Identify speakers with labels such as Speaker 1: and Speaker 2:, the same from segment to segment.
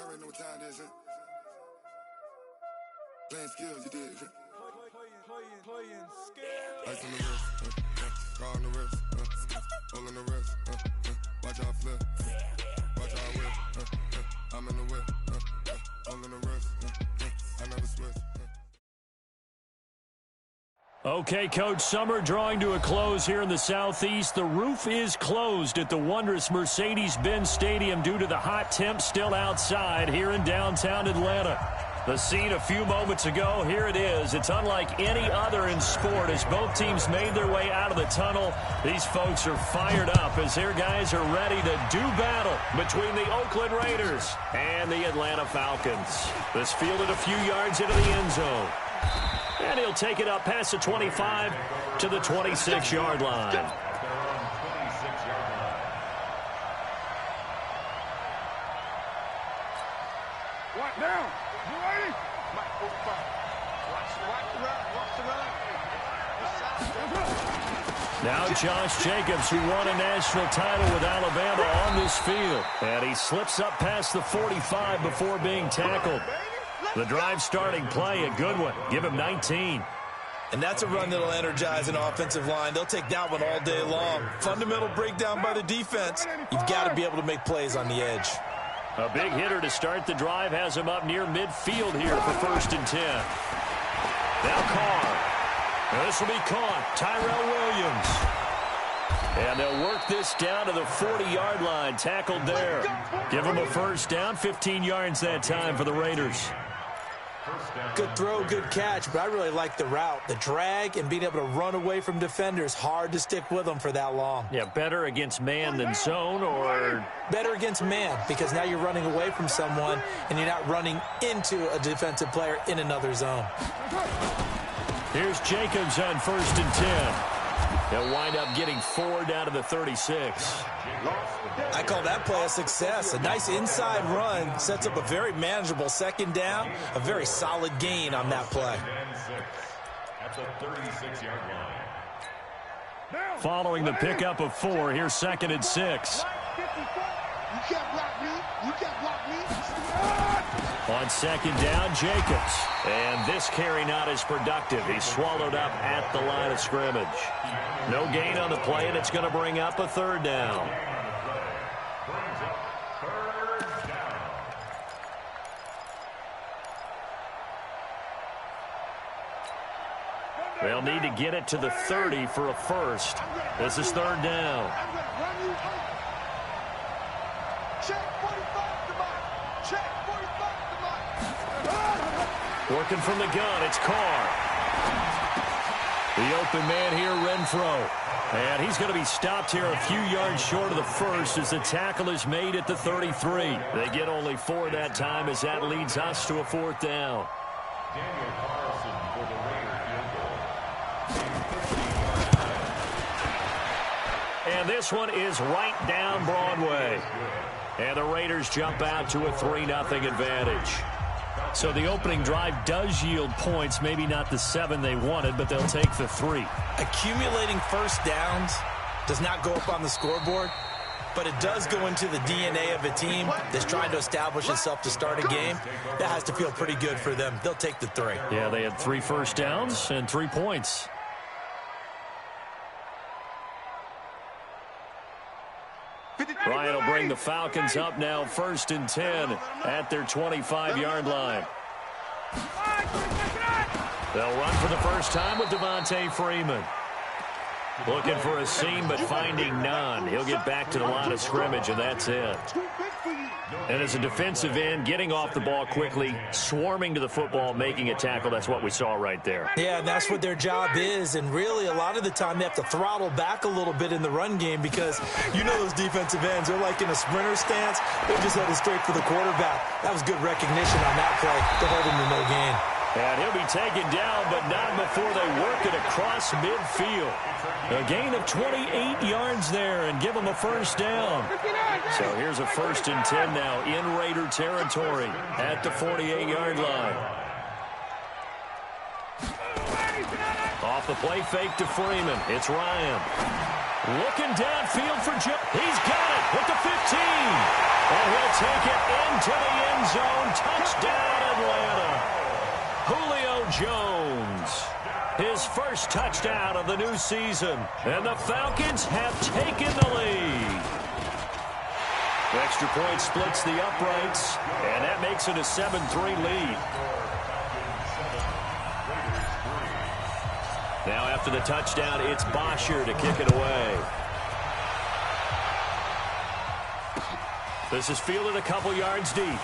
Speaker 1: Y'all already know what time it is, huh? Playing skills, you did. Playing skills. Ice on the wrist, car on the wrist, hole in the wrist, watch out flip, watch out whip, I'm in the whip, hole in the wrist, I never switch.
Speaker 2: Okay, Coach, summer drawing to a close here in the Southeast. The roof is closed at the wondrous Mercedes-Benz Stadium due to the hot temps still outside here in downtown Atlanta. The scene a few moments ago, here it is. It's unlike any other in sport as both teams made their way out of the tunnel. These folks are fired up as their guys are ready to do battle between the Oakland Raiders and the Atlanta Falcons. This fielded a few yards into the end zone. And he'll take it up past the 25 to the 26-yard line.
Speaker 3: What now? You ready?
Speaker 2: Now Josh Jacobs, who won a national title with Alabama on this field. And he slips up past the 45 before being tackled. The drive starting play, a good one. Give him 19.
Speaker 4: And that's a run that'll energize an offensive line. They'll take that one all day long. Fundamental breakdown by the defense. You've got to be able to make plays on the edge.
Speaker 2: A big hitter to start the drive has him up near midfield here for 1st and 10. Now Carr. Now this will be caught. Tyrell Williams. And they'll work this down to the 40-yard line. Tackled there. Give him a first down. 15 yards that time for the Raiders.
Speaker 4: Good throw, good catch, but I really like the route. The drag and being able to run away from defenders. Hard to stick with them for that long.
Speaker 2: Yeah, better against man than zone, or?
Speaker 4: Better against man, because now you're running away from someone and you're not running into a defensive player in another zone.
Speaker 2: Here's Jacobs on 1st and 10. He'll wind up getting 4 down to the 36.
Speaker 4: I call that play a success. A nice inside run sets up a very manageable 2nd down, a very solid gain on that play.
Speaker 3: At the 36-yard line.
Speaker 2: Following the pickup of 4, here's 2nd and 6.
Speaker 3: You can't block me. You can't block me.
Speaker 2: On 2nd down, Jacobs. And this carry not as productive. He's swallowed up at the line of scrimmage. No gain on the play, and it's going to bring up a 3rd down. They'll need to get it to the 30 for a first. This is 3rd down. Working from the gun, it's Carr. The open man here, Renfro. And he's going to be stopped here a few yards short of the first as the tackle is made at the 33. They get only 4 that time as that leads us to a 4th down.
Speaker 3: Daniel Carlson for the Raider field goal.
Speaker 2: And this one is right down Broadway. And the Raiders jump out to a 3-0 advantage. So the opening drive does yield points, maybe not the 7 they wanted, but they'll take the 3.
Speaker 4: Accumulating first downs does not go up on the scoreboard, but it does go into the DNA of a team that's trying to establish itself to start a game. That has to feel pretty good for them. They'll take the 3.
Speaker 2: Yeah, they had 3 first downs and 3 points. Ryan will bring the Falcons up now 1st and 10 at their 25-yard line. They'll run for the first time with Devontae Freeman. Looking for a seam, but finding none. He'll get back to the line of scrimmage, and that's it. And as a defensive end, getting off the ball quickly, swarming to the football, making a tackle, that's what we saw right there.
Speaker 4: Yeah, and that's what their job is. And really, a lot of the time, they have to throttle back a little bit in the run game because you know those defensive ends, they're like in a sprinter stance. They're just headed straight for the quarterback. That was good recognition on that play to hold him to no gain.
Speaker 2: And he'll be taken down, but not before they work it across midfield. A gain of 28 yards there and give them a first down. So here's a 1st and 10 now in Raider territory at the 48-yard line. Off the play fake to Freeman. It's Ryan. Looking downfield for Joe. He's got it at the 15. And he'll take it into the end zone. Touchdown, Atlanta. Julio Jones. His first touchdown of the new season. And the Falcons have taken the lead. The extra point splits the uprights. And that makes it a 7-3 lead. Now after the touchdown, it's Bosher to kick it away. This is fielded a couple yards deep.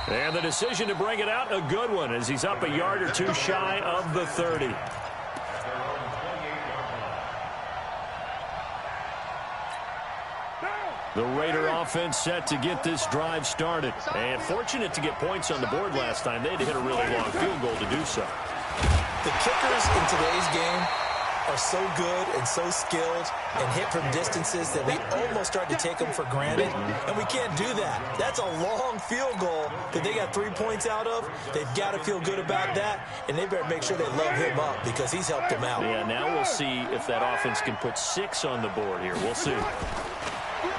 Speaker 2: And the decision to bring it out, a good one, as he's up a yard or two shy of the 30. The Raider offense set to get this drive started. And fortunate to get points on the board last time. They had to hit a really long field goal to do so.
Speaker 4: The kickers in today's game are so good and so skilled and hit from distances that we almost start to take them for granted. And we can't do that. That's a long field goal that they got 3 points out of. They've got to feel good about that. And they better make sure they load him up because he's helped them out.
Speaker 2: Yeah, now we'll see if that offense can put 6 on the board here. We'll see.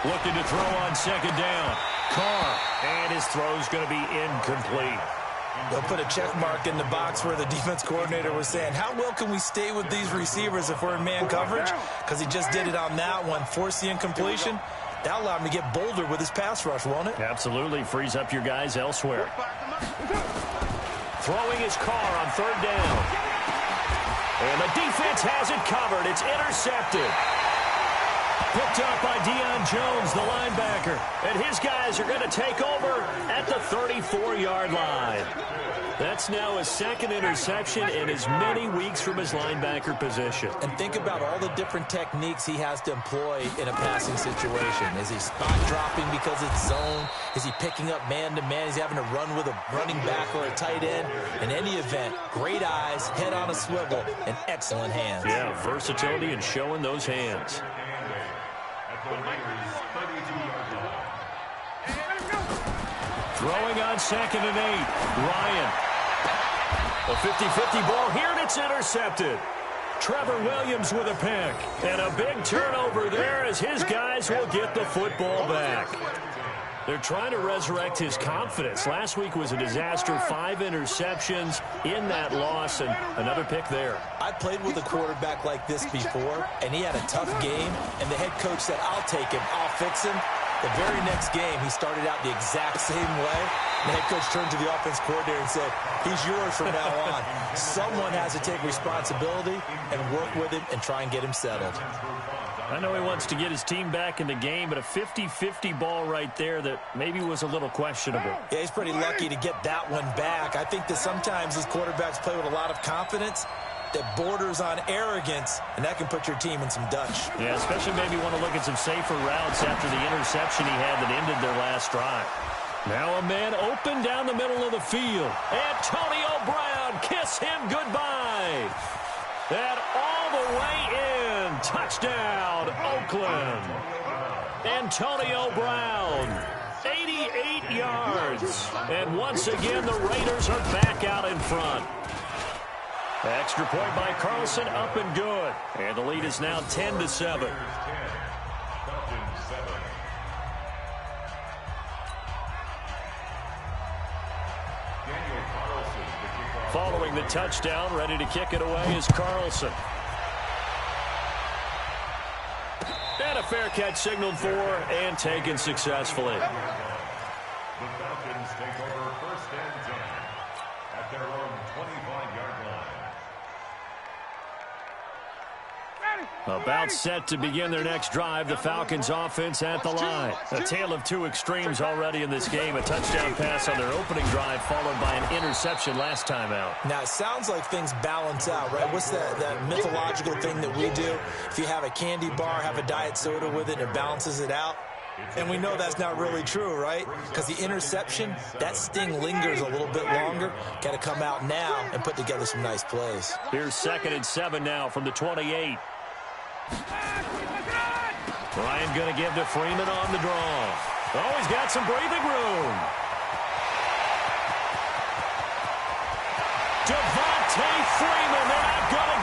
Speaker 2: Looking to throw on second down. Carr. And his throw's going to be incomplete.
Speaker 4: They'll put a check mark in the box where the defense coordinator was saying, how well can we stay with these receivers if we're in man coverage? Because he just did it on that one, forced the incompletion. That allowed him to get bolder with his pass rush, won't it?
Speaker 2: Absolutely. Frees up your guys elsewhere. Throwing his Carr on third down. And the defense has it covered. It's intercepted. Picked up by Deion Jones, the linebacker. And his guys are going to take over at the 34-yard line. That's now his second interception in as many weeks from his linebacker position.
Speaker 4: And think about all the different techniques he has to employ in a passing situation. Is he spot dropping because it's zone? Is he picking up man-to-man? Is he having to run with a running back or a tight end? In any event, great eyes, head on a swivel, and excellent hands.
Speaker 2: Yeah, versatility and showing those hands. Throwing on second and 8. Ryan. A 50-50 ball here, and it's intercepted. Trevor Williams with a pick. And a big turnover there as his guys will get the football back. They're trying to resurrect his confidence. Last week was a disaster. 5 interceptions in that loss, and another pick there.
Speaker 4: I played with a quarterback like this before, and he had a tough game, and the head coach said, I'll take him, I'll fix him. The very next game, he started out the exact same way. The head coach turned to the offense coordinator and said, he's yours from now on. Someone has to take responsibility and work with him and try and get him settled.
Speaker 2: I know he wants to get his team back in the game, but a 50-50 ball right there that maybe was a little questionable.
Speaker 4: Yeah, he's pretty lucky to get that one back. I think that sometimes these quarterbacks play with a lot of confidence that borders on arrogance, and that can put your team in some Dutch.
Speaker 2: Yeah, especially maybe want to look at some safer routes after the interception he had that ended their last drive. Now a man open down the middle of the field. Antonio Brown, kiss him goodbye. And all the way in. Touchdown, Oakland. Antonio Brown, 88 yards. And once again, the Raiders are back out in front. Extra point by Carlson, up and good. And the lead is now 10-7. Following the touchdown, ready to kick it away is Carlson. And a fair catch signaled for and taken successfully.
Speaker 5: The Falcons take over first and 10 at their own 25-yard line.
Speaker 2: About set to begin their next drive. The Falcons offense at the line. A tale of two extremes already in this game. A touchdown pass on their opening drive followed by an interception last time out.
Speaker 4: Now, it sounds like things balance out, right? What's that mythological thing that we do? If you have a candy bar, have a diet soda with it, it balances it out. And we know that's not really true, right? Because the interception, that sting lingers a little bit longer. Got to come out now and put together some nice plays.
Speaker 2: Here's 2nd and 7 now from the 28. Ryan going to give to Freeman on the draw. Oh, he's got some breathing room. Devontae Freeman, they're not going to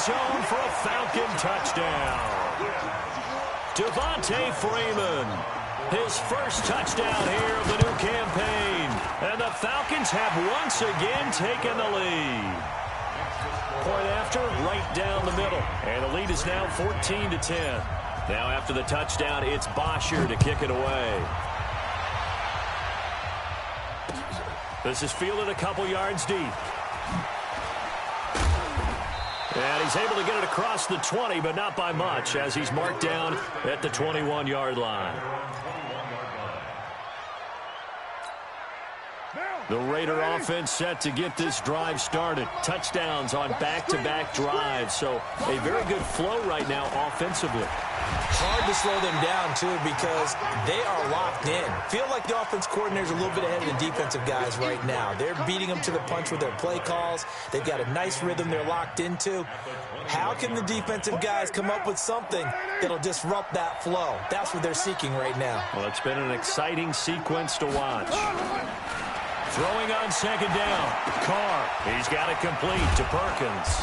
Speaker 2: zone for a Falcon touchdown. Devontae Freeman, his first touchdown here of the new campaign. And the Falcons have once again taken the lead. Point after, right down the middle. And the lead is now 14-10. Now after the touchdown, it's Bosher to kick it away. This is fielded a couple yards deep. And he's able to get it across the 20, but not by much, as he's marked down at the 21-yard line. The Raider offense set to get this drive started. Touchdowns on back-to-back drives, so a very good flow right now offensively.
Speaker 4: Hard to slow them down, too, because they are locked in. Feel like the offense coordinator's a little bit ahead of the defensive guys right now. They're beating them to the punch with their play calls. They've got a nice rhythm they're locked into. How can the defensive guys come up with something that'll disrupt that flow? That's what they're seeking right now.
Speaker 2: Well, it's been an exciting sequence to watch. Throwing on second down. Carr, he's got it complete to Perkins.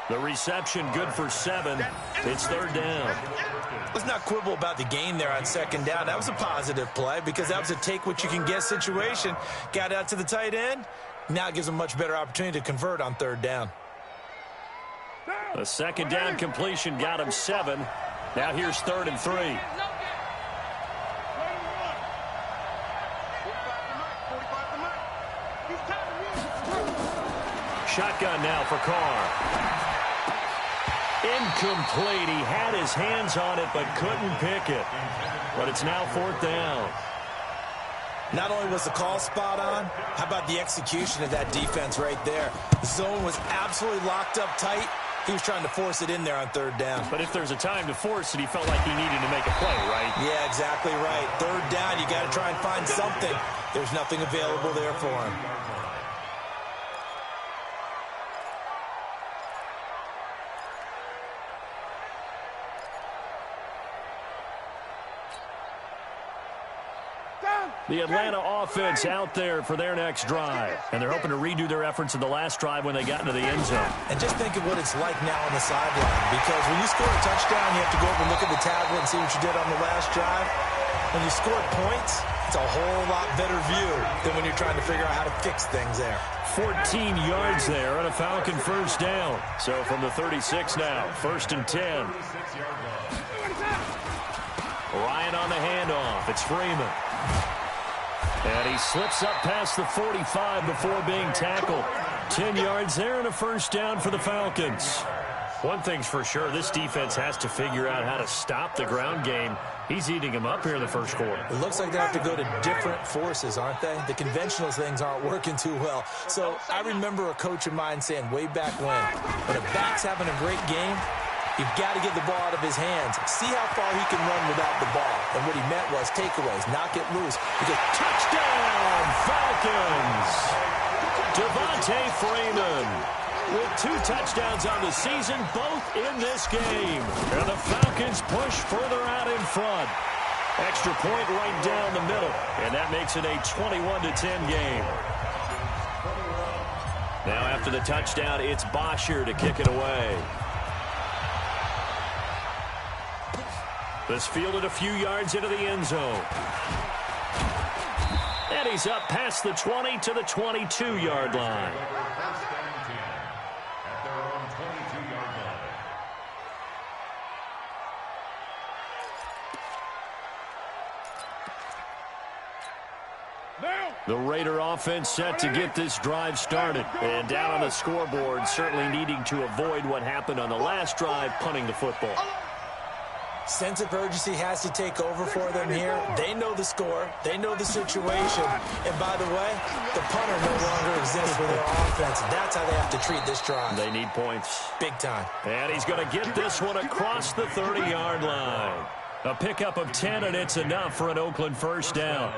Speaker 2: The reception good for 7. It's third down.
Speaker 4: Let's not quibble about the gain there on second down. That was a positive play because that was a take-what-you-can-get situation. Got out to the tight end. Now it gives them a much better opportunity to convert on third down.
Speaker 2: The second down completion got him 7. Now here's 3rd and 3. Shotgun now for Carr. Incomplete. He had his hands on it but couldn't pick it. But it's now 4th down.
Speaker 4: Not only was the call spot on, how about the execution of that defense right there? The zone was absolutely locked up tight. He was trying to force it in there on third down.
Speaker 2: But if there's a time to force it, he felt like he needed to make a play, right?
Speaker 4: Yeah, exactly right. Third down, you got to try and find something. There's nothing available there for him.
Speaker 2: The Atlanta offense out there for their next drive. And they're hoping to redo their efforts in the last drive when they got into the end zone.
Speaker 4: And just think of what it's like now on the sideline. Because when you score a touchdown, you have to go over and look at the tablet and see what you did on the last drive. When you score points, it's a whole lot better view than when you're trying to figure out how to fix things there.
Speaker 2: 14 yards there on a Falcon first down. So from the 36 now, 1st and 10. Ryan on the handoff. It's Freeman. And he slips up past the 45 before being tackled. 10 yards there and a first down for the Falcons. One thing's for sure, this defense has to figure out how to stop the ground game. He's eating him up here in the first quarter.
Speaker 4: It looks like they have to go to different forces, aren't they? The conventional things aren't working too well. So I remember a coach of mine saying way back when a back's having a great game, you've got to get the ball out of his hands. See how far he can run without the ball. And what he meant was takeaways, knock it loose. Because touchdown, Falcons!
Speaker 2: Devontae Freeman with 2 touchdowns on the season, both in this game. And the Falcons push further out in front. Extra point right down the middle. And that makes it a 21-10 game. Now after the touchdown, it's Bosher to kick it away. This fielded a few yards into the end zone. And he's up past the 20 to the 22-yard line. The Raider offense set to get this drive started. And down on the scoreboard, certainly needing to avoid what happened on the last drive, punting the football.
Speaker 4: Sense of urgency has to take over for them here. They know the score. They know the situation. And by the way, the punter no longer exists for their offense. That's how they have to treat this drive.
Speaker 2: They need points.
Speaker 4: Big time.
Speaker 2: And he's going to get this one across the 30-yard line. A pickup of 10, and it's enough for an Oakland first down.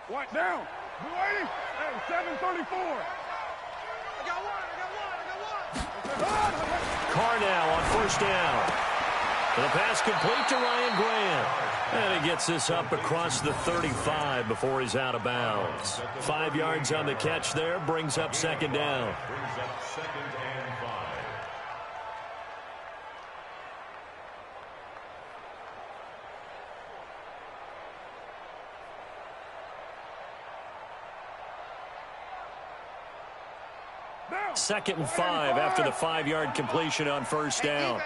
Speaker 3: What down? Blue 80? Hey, 734. I got
Speaker 2: Carr now on first down. The pass complete to Ryan Grant. And he gets this up across the 35 before he's out of bounds. 5 yards on the catch there, brings up second down.
Speaker 5: Brings up second and 5.
Speaker 2: Second and 5 after the 5-yard completion on first down.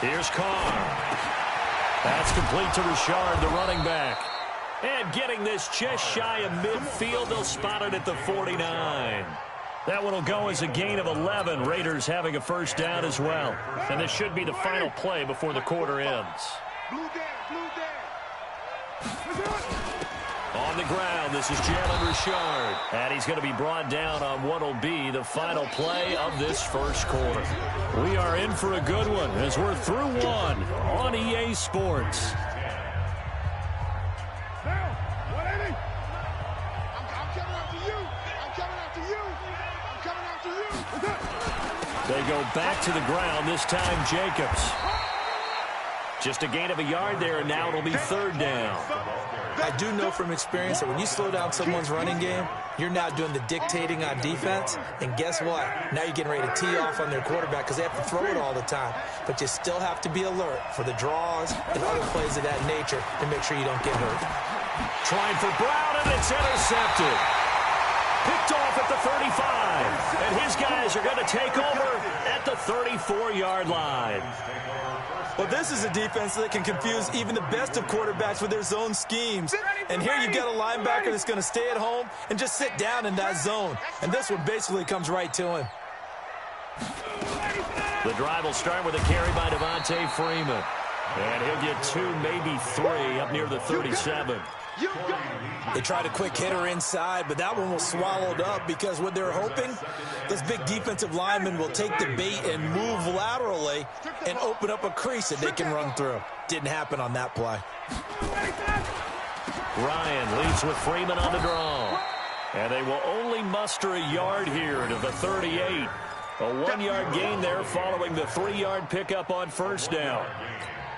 Speaker 2: Here's Carr. That's complete to Richard, the running back. And getting this just shy of midfield, they'll spot it at the 49. That one will go as a gain of 11. Raiders having a first down as well. And this should be the final play before the quarter ends. On the ground, this is Jalen Richard. And he's going to be brought down on what will be the final play of this first quarter. We are in for a good one as we're through one on EA Sports. They go back to the ground, this time Jacobs. Just a gain of a yard there, and now it'll be third down.
Speaker 4: I do know from experience that when you slow down someone's running game, you're now doing the dictating on defense. And guess what? Now you're getting ready to tee off on their quarterback because they have to throw it all the time. But you still have to be alert for the draws and other plays of that nature to make sure you don't get hurt.
Speaker 2: Trying for Brown, and it's intercepted. Picked off at the 35. And his guys are going to take over at the 34-yard line.
Speaker 4: Well, this is a defense that can confuse even the best of quarterbacks with their zone schemes. And here you've got a linebacker that's going to stay at home and just sit down in that zone. And this one basically comes right to him.
Speaker 2: The drive will start with a carry by Devontae Freeman. And he'll get 2, maybe 3 up near the 37.
Speaker 4: They tried a quick hitter inside, but that one was swallowed up because what they're hoping, those big defensive linemen will take the bait and move laterally and open up a crease that they can run through. Didn't happen on that play.
Speaker 2: Ryan leads with Freeman on the draw. And they will only muster a yard here to the 38. A 1-yard gain there following the 3-yard pickup on first down.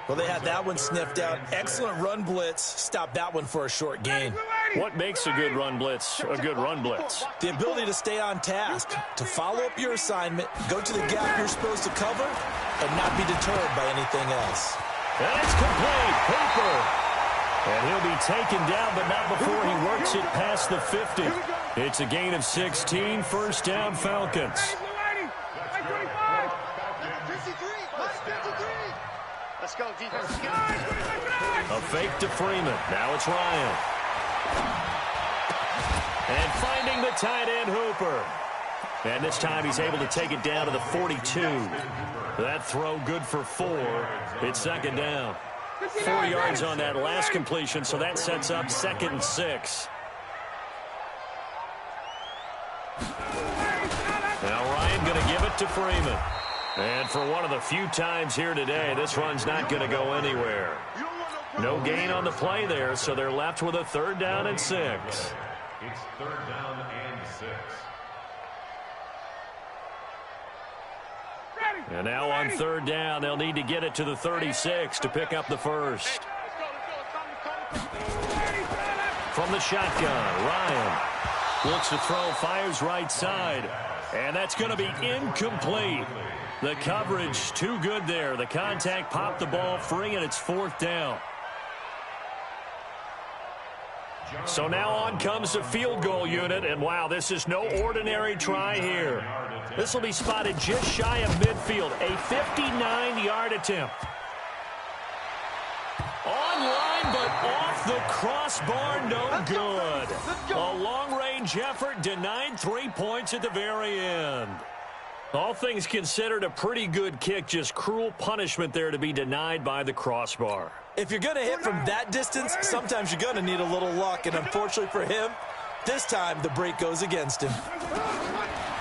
Speaker 4: Well, they had that one sniffed out. Excellent run blitz. Stopped that one for a short gain.
Speaker 2: What makes a good run blitz a good run blitz?
Speaker 4: The ability to stay on task, to follow up your assignment, go to the gap you're supposed to cover, and not be deterred by anything else.
Speaker 2: And it's complete. Hooper. And he'll be taken down, but not before he works it past the 50. It's a gain of 16. First down, Falcons.
Speaker 3: Let's go, defense.
Speaker 2: A fake to Freeman. Now it's Ryan. And finding the tight end, Hooper. And this time he's able to take it down to the 42. That throw good for 4. It's second down. 4 yards on that last completion, so that sets up 2nd and 6. Now Ryan going to give it to Freeman. And for one of the few times here today, this run's not going to go anywhere. No gain on the play there, so they're left with a 3rd down and 6.
Speaker 5: It's 3rd down and 6.
Speaker 2: And now on 3rd down, they'll need to get it to the 36 to pick up the first. From the shotgun, Ryan looks to throw, fires right side. And that's going to be incomplete. The coverage too good there. The contact popped the ball free, and it's 4th down. So now on comes the field goal unit, and wow, this is no ordinary try here. This will be spotted just shy of midfield, a 59-yard attempt. Online, but off the crossbar, no good. A long-range effort denied 3 points at the very end. All things considered, a pretty good kick, just cruel punishment there to be denied by the crossbar.
Speaker 4: If you're going to hit from that distance, sometimes you're going to need a little luck, and unfortunately for him, this time the break goes against him.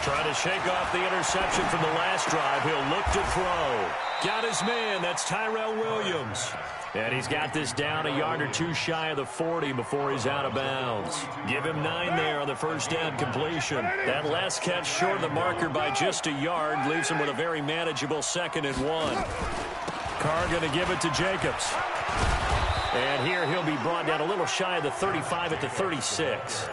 Speaker 2: Trying to shake off the interception from the last drive. He'll look to throw. Got his man. That's Tyrell Williams. And he's got this down a yard or two shy of the 40 before he's out of bounds. Give him 9 there on the first down completion. That last catch short of the marker by just a yard leaves him with a very manageable 2nd and 1. Carr going to give it to Jacobs. And here he'll be brought down a little shy of the 35 at the 36.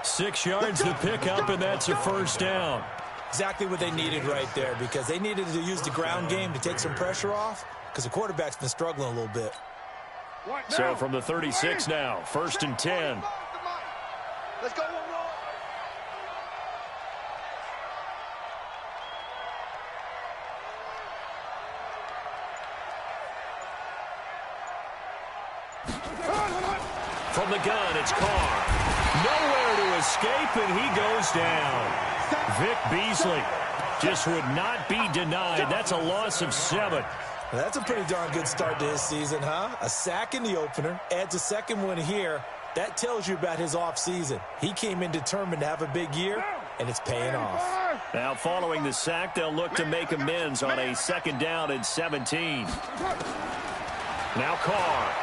Speaker 2: 6 yards to pick up, and that's a first down.
Speaker 4: Exactly what they needed right there, because they needed to use the ground game to take some pressure off, because the quarterback's been struggling a little bit.
Speaker 2: So from the 36 now, 1st and 10.
Speaker 3: Let's go.
Speaker 2: From the gun, it's Carr. Nowhere to escape, and he goes down. Vic Beasley just would not be denied. That's a loss of 7.
Speaker 4: That's a pretty darn good start to his season, huh? A sack in the opener, adds a second one here. That tells you about his offseason. He came in determined to have a big year, and it's paying off.
Speaker 2: Now following the sack, they'll look to make amends on a 2nd down and 17. Now Carr.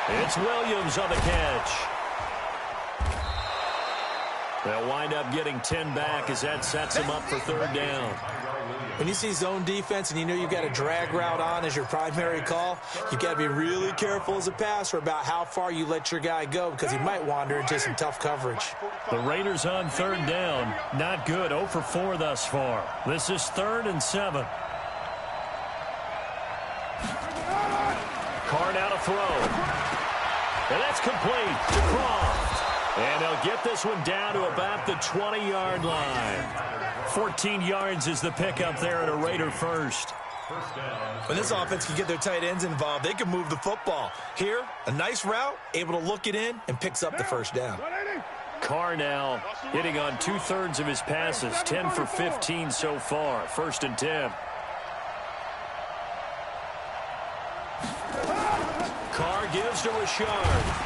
Speaker 2: It's Williams on the catch. They'll wind up getting 10 back as that sets them up for 3rd down.
Speaker 4: When you see zone defense and you know you've got a drag route on as your primary call, you've got to be really careful as a passer about how far you let your guy go, because he might wander into some tough coverage.
Speaker 2: The Raiders on 3rd down. Not good. 0 for 4 thus far. This is 3rd and 7. Carr now to throw. And that's complete to Croft. And they'll get this one down to about the 20-yard line. 14 yards is the pickup there at a Raider first.
Speaker 4: When this offense can get their tight ends involved, they can move the football. Here, a nice route, able to look it in, and picks up the first down.
Speaker 2: Carr now hitting on 2/3 of his passes, 10 for 15 so far. 1st and 10. Carr gives to Rashard.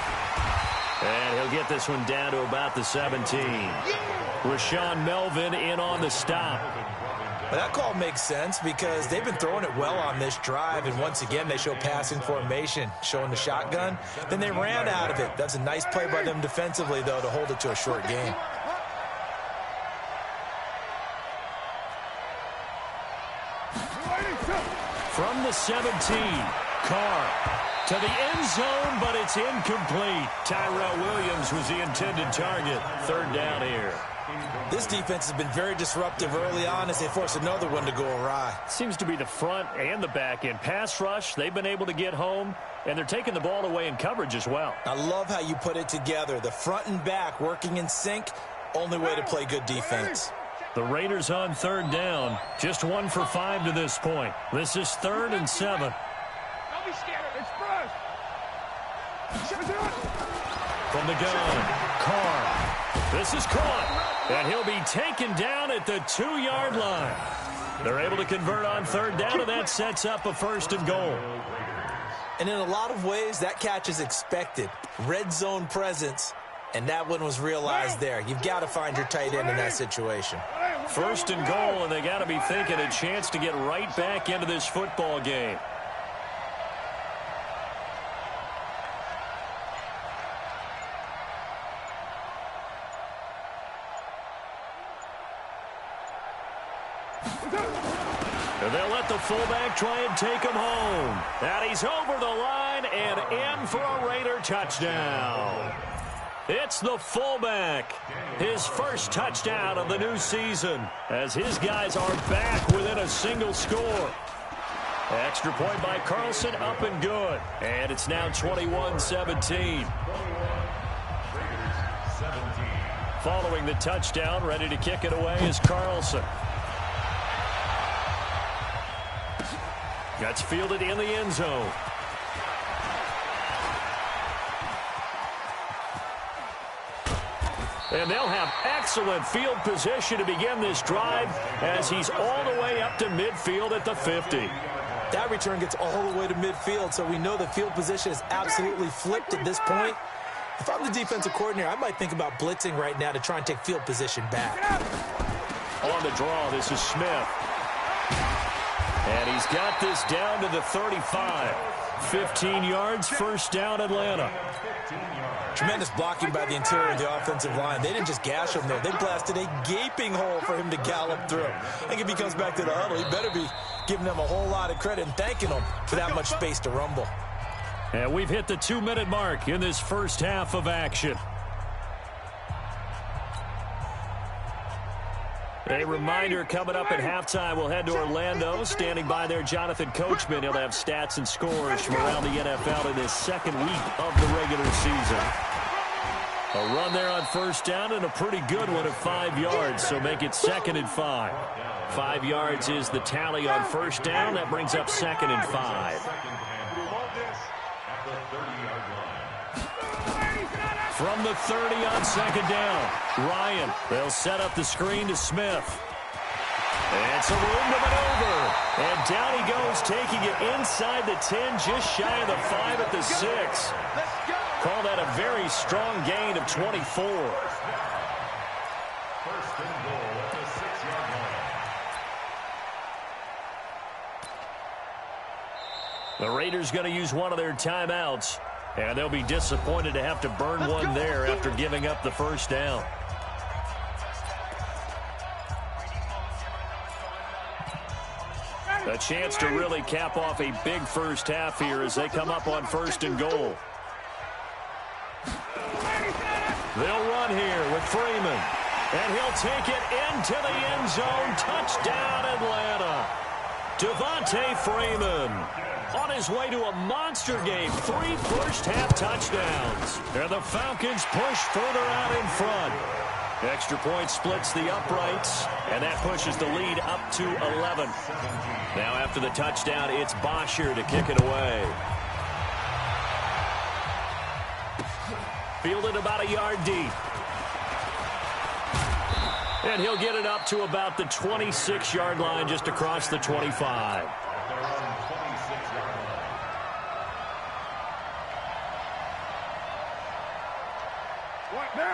Speaker 2: And he'll get this one down to about the 17. Rashawn Melvin in on the stop.
Speaker 4: Well, that call makes sense because they've been throwing it well on this drive, and once again they show passing formation, showing the shotgun. Then they ran out of it. That's a nice play by them defensively, though, to hold it to a short game.
Speaker 2: From the 17, Carr. To the end zone, but it's incomplete. Tyrell Williams was the intended target. 3rd down here.
Speaker 4: This defense has been very disruptive early on as they force another one to go awry.
Speaker 2: Seems to be the front and the back end. Pass rush, they've been able to get home, and they're taking the ball away in coverage as well.
Speaker 4: I love how you put it together. The front and back working in sync, only way to play good defense.
Speaker 2: The Raiders on 3rd down. Just 1 for 5 to this point. This is 3rd and 7.
Speaker 3: Don't be scared. It's fresh.
Speaker 2: From the gun, Carr. This is caught, and he'll be taken down at the 2-yard line. They're able to convert on 3rd down, and that sets up a 1st and goal.
Speaker 4: And in a lot of ways, that catch is expected. Red zone presence, and that one was realized there. You've got to find your tight end in that situation.
Speaker 2: 1st and goal, and they got to be thinking a chance to get right back into this football game. And they'll let the fullback try and take him home. And he's over the line and in for a Raider touchdown. It's the fullback. His first touchdown of the new season as his guys are back within a single score. Extra point by Carlson, up and good. And it's now 21-17. Following the touchdown, ready to kick it away is Carlson. That's fielded in the end zone. And they'll have excellent field position to begin this drive as he's all the way up to midfield at the 50.
Speaker 4: That return gets all the way to midfield, so we know the field position is absolutely flipped at this point. If I'm the defensive coordinator, I might think about blitzing right now to try and take field position back.
Speaker 2: On the draw, this is Smith. And he's got this down to the 35. 15 yards, first down, Atlanta.
Speaker 4: Tremendous blocking by the interior of the offensive line. They didn't just gash him there. They blasted a gaping hole for him to gallop through. I think if he comes back to the huddle, he better be giving them a whole lot of credit and thanking them for that much space to rumble.
Speaker 2: And we've hit the 2-minute mark in this first half of action. A reminder, coming up at halftime, we'll head to Orlando. Standing by there, Jonathan Coachman. He'll have stats and scores from around the NFL in his second week of the regular season. A run there on first down and a pretty good one at 5 yards, so make it 2nd and 5. 5 yards is the tally on first down. That brings up 2nd and 5. From the 30 on second down, Ryan. They'll set up the screen to Smith. And it's a room to maneuver. And down he goes, taking it inside the 10, just shy of the 5 at the 6. Call that a very strong gain of 24.
Speaker 5: First and goal at the 6-yard line.
Speaker 2: The Raiders going to use one of their timeouts. And they'll be disappointed to have to burn one there after giving up the first down. A chance to really cap off a big first half here as they come up on 1st and goal. They'll run here with Freeman. And he'll take it into the end zone. Touchdown, Atlanta. Devontae Freeman on his way to a monster game. 3 first-half touchdowns. And the Falcons push further out in front. Extra point splits the uprights, and that pushes the lead up to 11. Now after the touchdown, it's Bosher to kick it away. Fielded about a yard deep. And he'll get it up to about the 26-yard line, just across the 25.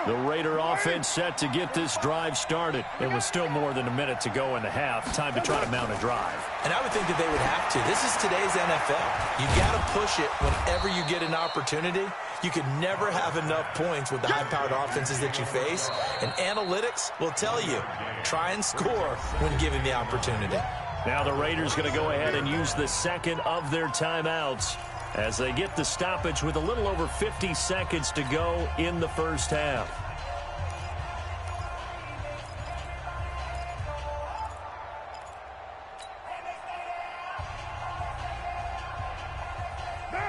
Speaker 2: The Raider offense set to get this drive started. It was still more than a minute to go in the half. Time to try to mount a drive.
Speaker 4: And I would think that they would have to. This is today's NFL. You got to push it whenever you get an opportunity. You could never have enough points with the high-powered offenses that you face. And analytics will tell you, try and score when given the opportunity.
Speaker 2: Now the Raiders going to go ahead and use the second of their timeouts as they get the stoppage with a little over 50 seconds to go in the first half.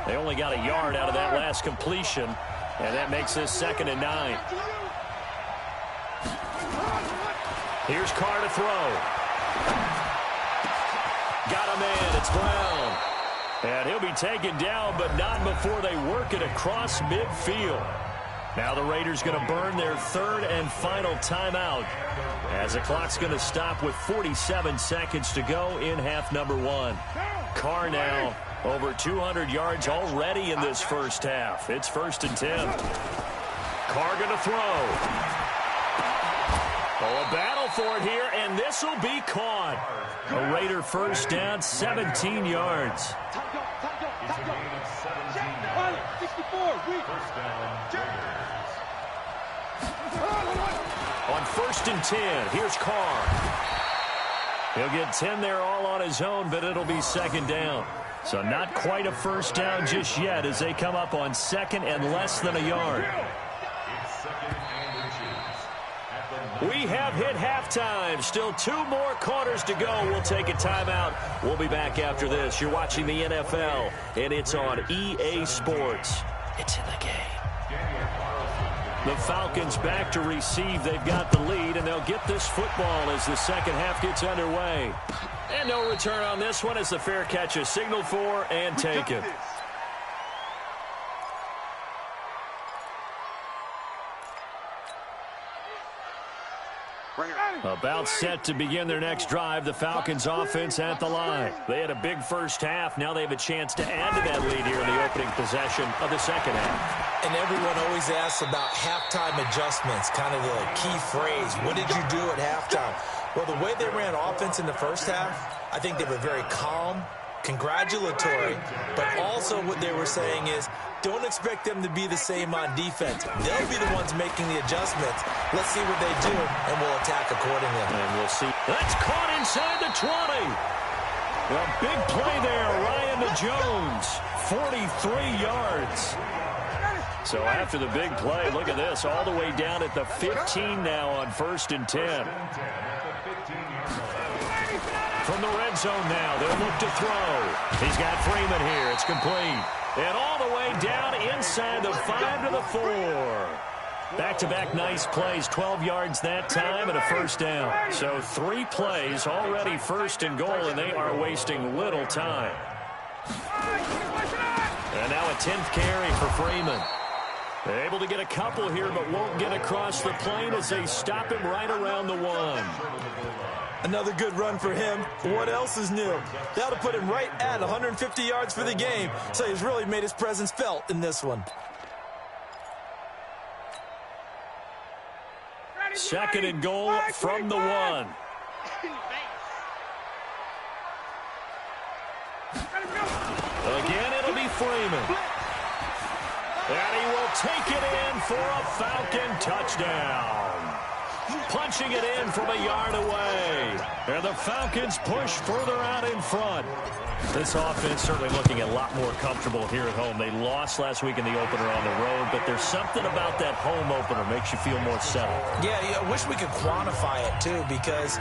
Speaker 2: They only got a yard out of that last completion, and that makes this 2nd and 9. Here's Carr to throw. Got a man. It's Brown. And he'll be taken down, but not before they work it across midfield. Now the Raiders going to burn their 3rd and final timeout as the clock's going to stop with 47 seconds to go in half number 1. Carr now over 200 yards already in this first half. It's 1st and 10. Carr going to throw. Oh, a battle for it here, and this will be caught. A Raider first down, 17 yards.
Speaker 5: It's a gain of 17 yards.
Speaker 3: 64.
Speaker 5: First down, Raiders.
Speaker 2: On 1st and 10, here's Carr. He'll get 10 there all on his own, but it'll be 2nd down. So not quite a first down just yet as they come up on 2nd and less than a yard.
Speaker 5: It's 2nd and inches.
Speaker 2: We have hit halftime. Still 2 more quarters to go. We'll take a timeout. We'll be back after this. You're watching the NFL, and it's on EA Sports. It's in the game. The Falcons back to receive. They've got the lead, and they'll get this football as the second half gets underway. And no return on this one as the fair catch is signaled for and taken. About set to begin their next drive, the Falcons offense at the line. They had a big first half. Now they have a chance to add to that lead here in the opening possession of the second half.
Speaker 4: And everyone always asks about halftime adjustments, kind of the key phrase. What did you do at halftime? Well, the way they ran offense in the first half, I think they were very calm, congratulatory, but also what they were saying is, don't expect them to be the same on defense. They'll be the ones making the adjustments. Let's see what they do, and we'll attack accordingly.
Speaker 2: And we'll see. That's caught inside the 20. A big play there, Ryan to Jones. 43 yards. So after the big play, look at this, all the way down at the 15 now on 1st and 10. From the red zone now, they'll look to throw. He's got Freeman here. It's complete. And all the way down inside the 5 to the 4. Back-to-back nice plays, 12 yards that time and a first down. So 3 plays, already 1st and goal, and they are wasting little time. And now a 10th carry for Freeman. Able to get a couple here, but won't get across the plane as they stop him right around the 1.
Speaker 4: Another good run for him. What else is new? That'll put him right at 150 yards for the game, so he's really made his presence felt in this one.
Speaker 2: 2nd and goal from the 1. Again, it'll be Freeman. And he will take it in for a Falcon touchdown. Punching it in from a yard away. And the Falcons push further out in front. This offense certainly looking a lot more comfortable here at home. They lost last week in the opener on the road, but there's something about that home opener makes you feel more settled.
Speaker 4: Yeah, I wish we could quantify it, too, because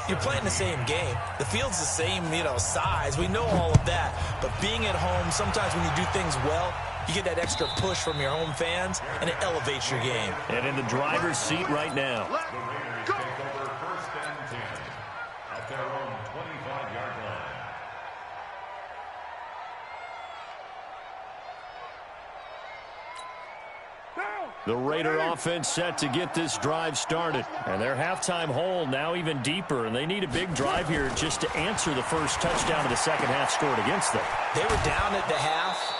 Speaker 4: you're playing the same game. The field's the same, size. We know all of that. But being at home, sometimes when you do things well, you get that extra push from your home fans, and it elevates your game.
Speaker 2: And in the driver's seat right now.
Speaker 5: Take over 1st and 10 at their own 25-yard line.
Speaker 2: The Raider offense set to get this drive started. And their halftime hole now even deeper, and they need a big drive here just to answer the first touchdown of the second half scored against them.
Speaker 4: They were down at the half.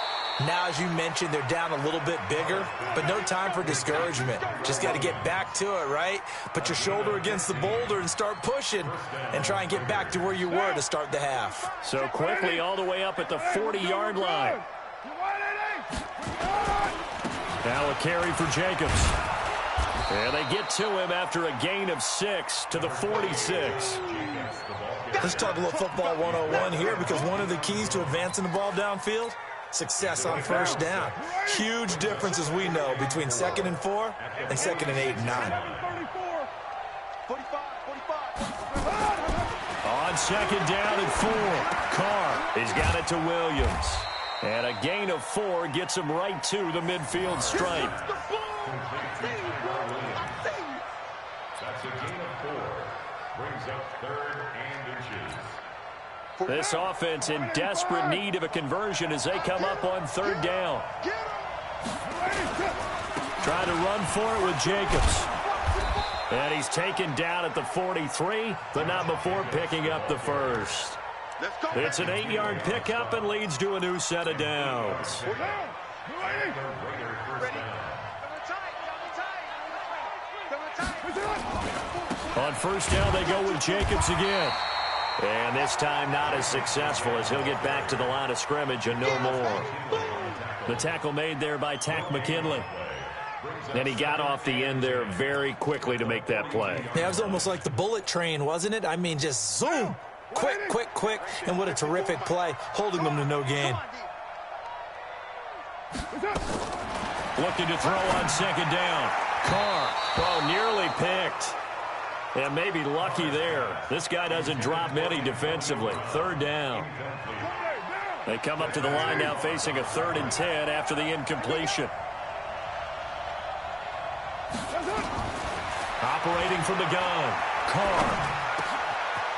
Speaker 4: Now, as you mentioned, they're down a little bit bigger, but no time for discouragement. Just got to get back to it, right? Put your shoulder against the boulder and start pushing and try and get back to where you were to start the half.
Speaker 2: So quickly all the way up at the 40-yard line. Now a carry for Jacobs. And they get to him after a gain of 6 to the 46.
Speaker 4: Let's talk a little football 101 here, because one of the keys to advancing the ball downfield, success on first down. Huge difference, as we know, between 2nd and 4 and 2nd and 8 and 9.
Speaker 2: On 2nd down and 4, Carr, he's got it to Williams. And a gain of 4 gets him right to the midfield stripe.
Speaker 5: That's a gain of 4. Brings up 3rd and inches.
Speaker 2: This offense in desperate need of a conversion as they come up on 3rd down. Trying to run for it with Jacobs. And he's taken down at the 43, but not before picking up the first. It's an 8-yard pickup and leads to a new set of downs. On 1st down, they go with Jacobs again. And this time not as successful as he'll get back to the line of scrimmage and no more. The tackle made there by Tack McKinley. And he got off the end there very quickly to make that play.
Speaker 4: Yeah, it was almost like the bullet train, wasn't it? I mean, just zoom. Quick, quick, quick. And what a terrific play, holding them to no gain.
Speaker 2: Looking to throw on 2nd down. Carr, oh, nearly picked. And maybe lucky there. This guy doesn't drop many defensively. 3rd down. They come up to the line now facing a 3rd and 10 after the incompletion. Operating from the gun. Carr.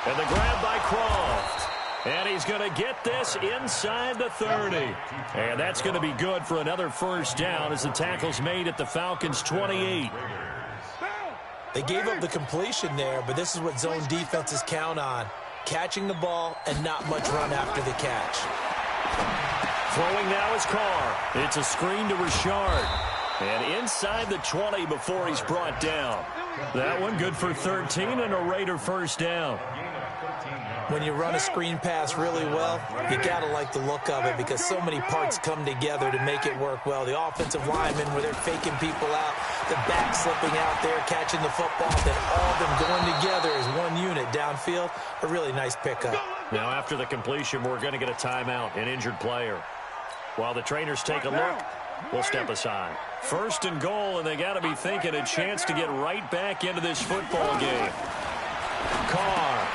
Speaker 2: And the grab by Croft. And he's going to get this inside the 30. And that's going to be good for another first down as the tackle's made at the Falcons' 28.
Speaker 4: They gave up the completion there, but this is what zone defenses count on. Catching the ball and not much run after the catch.
Speaker 2: Throwing now is Carr. It's a screen to Richard. And inside the 20 before he's brought down. That one good for 13 and a Raider first down.
Speaker 4: When you run a screen pass really well, you got to like the look of it because so many parts come together to make it work well. The offensive linemen, where they're faking people out, the back slipping out there, catching the football, then all of them going together as one unit downfield. A really nice pickup.
Speaker 2: Now after the completion, we're going to get a timeout, an injured player. While the trainers take a look, we'll step aside. First and goal, and they got to be thinking a chance to get right back into this football game. Carr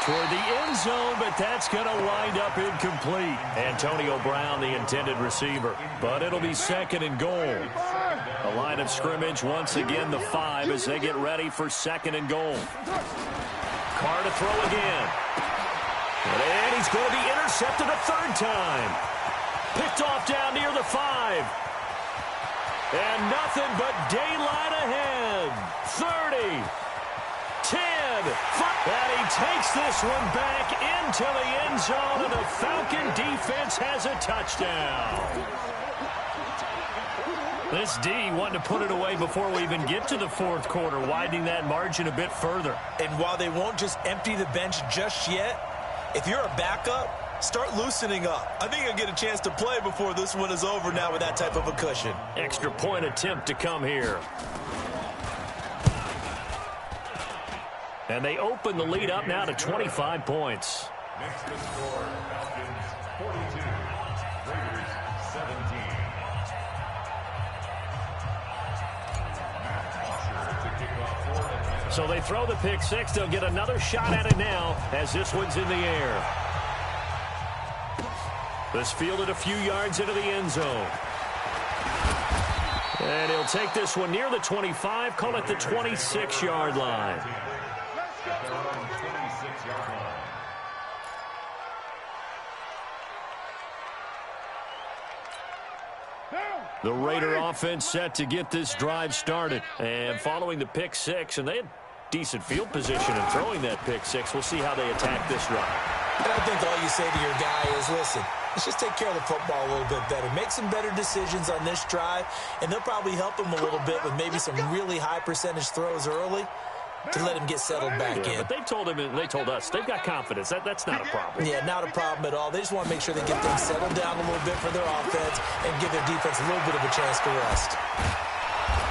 Speaker 2: toward the end zone, but that's going to wind up incomplete. Antonio Brown, the intended receiver. But it'll be second and goal. The line of scrimmage, once again, the 5 as they get ready for second and goal. Carr to throw again. And he's going to be intercepted a third time. Picked off down near the 5. And nothing but daylight ahead. 30. 10, 5, and he takes this one back into the end zone, and the Falcon defense has a touchdown. This D wanting to put it away before we even get to the fourth quarter, widening that margin a bit further.
Speaker 4: And while they won't just empty the bench just yet, if you're a backup, start loosening up. I think you'll get a chance to play before this one is over now with that type of a cushion.
Speaker 2: Extra point attempt to come here. And they open the lead up now to 25 points.
Speaker 5: Next to score, Falcons 42, Raiders 17.
Speaker 2: So they throw the pick six. They'll get another shot at it now as this one's in the air. This fielded a few yards into the end zone. And he'll take this one near the 25, call it the 26-yard line. The Raider offense set to get this drive started. And following the pick six, and they had decent field position in throwing that pick six. We'll see how they attack this drive.
Speaker 4: And I think all you say to your guy is, listen, let's just take care of the football a little bit better. Make some better decisions on this drive, and they'll probably help him a little bit with maybe some really high percentage throws early to let him get settled back in.
Speaker 2: But they told him, and they told us, they've got confidence. That's not a problem.
Speaker 4: Yeah, not a problem at all. They just want to make sure they get things settled down a little bit for their offense and give their defense a little bit of a chance to rest.